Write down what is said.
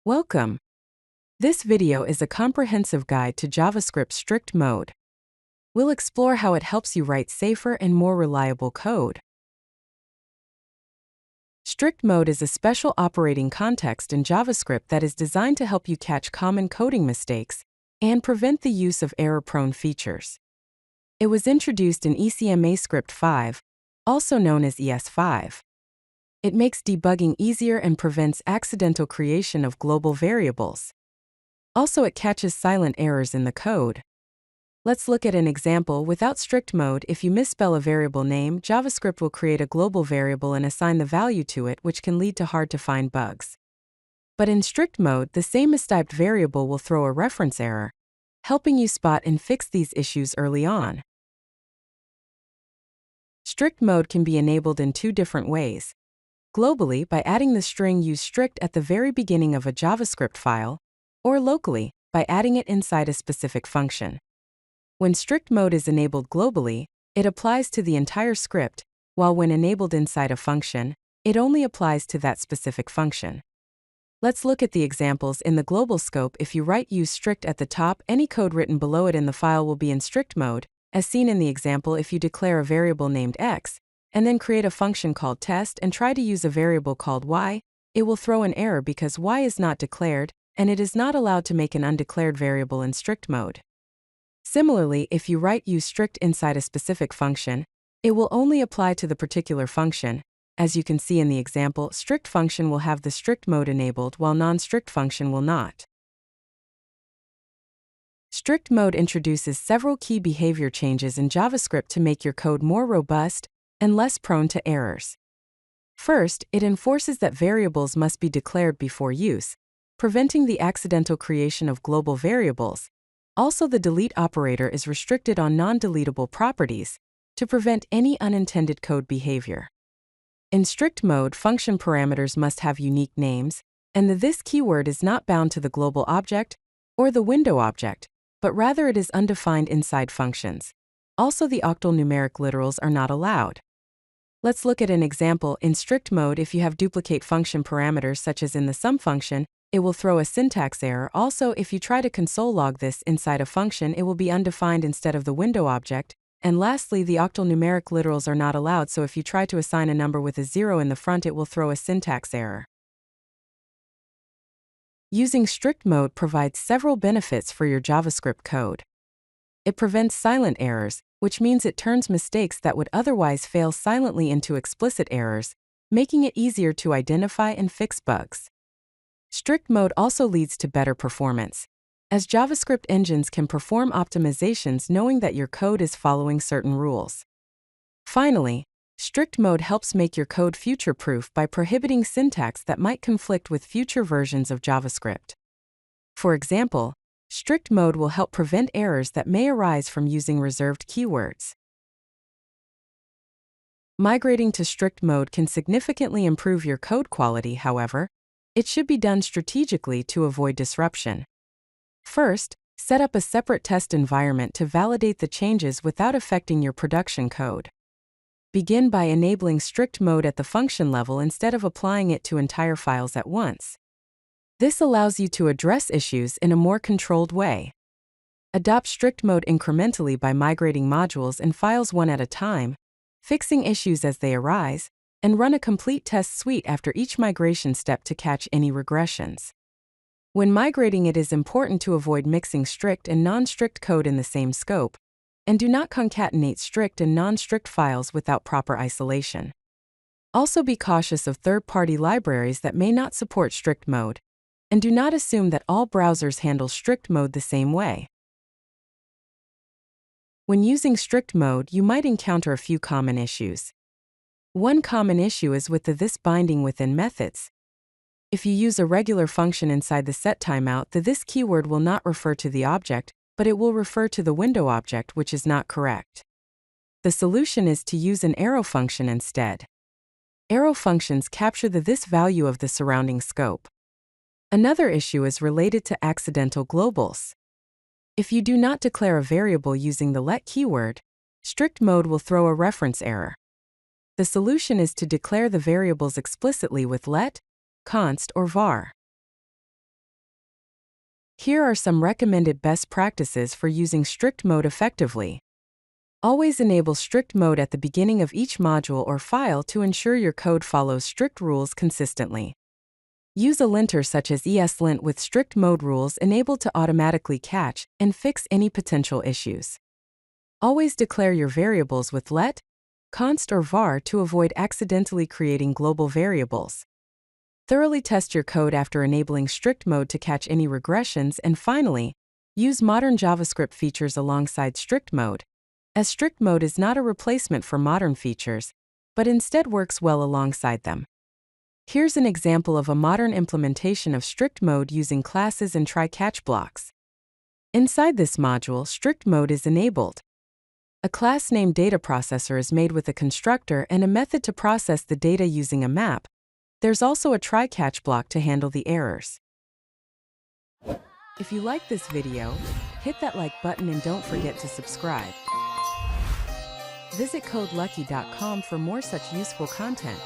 Welcome. This video is a comprehensive guide to JavaScript Strict Mode. We'll explore how it helps you write safer and more reliable code. Strict Mode is a special operating context in JavaScript that is designed to help you catch common coding mistakes and prevent the use of error-prone features. It was introduced in ECMAScript 5, also known as ES5. It makes debugging easier and prevents accidental creation of global variables. Also, it catches silent errors in the code. Let's look at an example. Without strict mode, if you misspell a variable name, JavaScript will create a global variable and assign the value to it, which can lead to hard-to-find bugs. But in strict mode, the same mistyped variable will throw a reference error, helping you spot and fix these issues early on. Strict mode can be enabled in two different ways. Globally, by adding the string use strict at the very beginning of a JavaScript file, or locally, by adding it inside a specific function. When strict mode is enabled globally, it applies to the entire script, while when enabled inside a function, it only applies to that specific function. Let's look at the examples in the global scope. If you write use strict at the top, any code written below it in the file will be in strict mode, as seen in the example. If you declare a variable named x, and then create a function called test and try to use a variable called y, it will throw an error because y is not declared, and it is not allowed to make an undeclared variable in strict mode. Similarly, if you write use strict inside a specific function, it will only apply to the particular function. As you can see in the example, strict function will have the strict mode enabled while non-strict function will not. Strict mode introduces several key behavior changes in JavaScript to make your code more robust and less prone to errors. First, it enforces that variables must be declared before use, preventing the accidental creation of global variables. Also, the delete operator is restricted on non-deletable properties to prevent any unintended code behavior. In strict mode, function parameters must have unique names, and the this keyword is not bound to the global object or the window object, but rather it is undefined inside functions. Also, the octal numeric literals are not allowed. Let's look at an example. In strict mode, if you have duplicate function parameters such as in the sum function, it will throw a syntax error. Also, if you try to console log this inside a function, it will be undefined instead of the window object. And lastly, the octal numeric literals are not allowed, so if you try to assign a number with a 0 in the front, it will throw a syntax error. Using strict mode provides several benefits for your JavaScript code. It prevents silent errors, which means it turns mistakes that would otherwise fail silently into explicit errors, making it easier to identify and fix bugs. Strict mode also leads to better performance, as JavaScript engines can perform optimizations knowing that your code is following certain rules. Finally, strict mode helps make your code future-proof by prohibiting syntax that might conflict with future versions of JavaScript. For example, strict mode will help prevent errors that may arise from using reserved keywords. Migrating to strict mode can significantly improve your code quality. However, it should be done strategically to avoid disruption. First, set up a separate test environment to validate the changes without affecting your production code. Begin by enabling strict mode at the function level instead of applying it to entire files at once. This allows you to address issues in a more controlled way. Adopt strict mode incrementally by migrating modules and files one at a time, fixing issues as they arise, and run a complete test suite after each migration step to catch any regressions. When migrating, it is important to avoid mixing strict and non-strict code in the same scope, and do not concatenate strict and non-strict files without proper isolation. Also, be cautious of third-party libraries that may not support strict mode, and do not assume that all browsers handle strict mode the same way. When using strict mode, you might encounter a few common issues. One common issue is with the this binding within methods. If you use a regular function inside the setTimeout, the this keyword will not refer to the object, but it will refer to the window object, which is not correct. The solution is to use an arrow function instead. Arrow functions capture the this value of the surrounding scope. Another issue is related to accidental globals. If you do not declare a variable using the let keyword, strict mode will throw a reference error. The solution is to declare the variables explicitly with let, const, or var. Here are some recommended best practices for using strict mode effectively. Always enable strict mode at the beginning of each module or file to ensure your code follows strict rules consistently. Use a linter such as ESLint with strict mode rules enabled to automatically catch and fix any potential issues. Always declare your variables with let, const or var to avoid accidentally creating global variables. Thoroughly test your code after enabling strict mode to catch any regressions, and finally, use modern JavaScript features alongside strict mode, as strict mode is not a replacement for modern features, but instead works well alongside them. Here's an example of a modern implementation of strict mode using classes and try-catch blocks. Inside this module, strict mode is enabled. A class named DataProcessor is made with a constructor and a method to process the data using a map. There's also a try-catch block to handle the errors. If you like this video, hit that like button and don't forget to subscribe. Visit codelucky.com for more such useful content.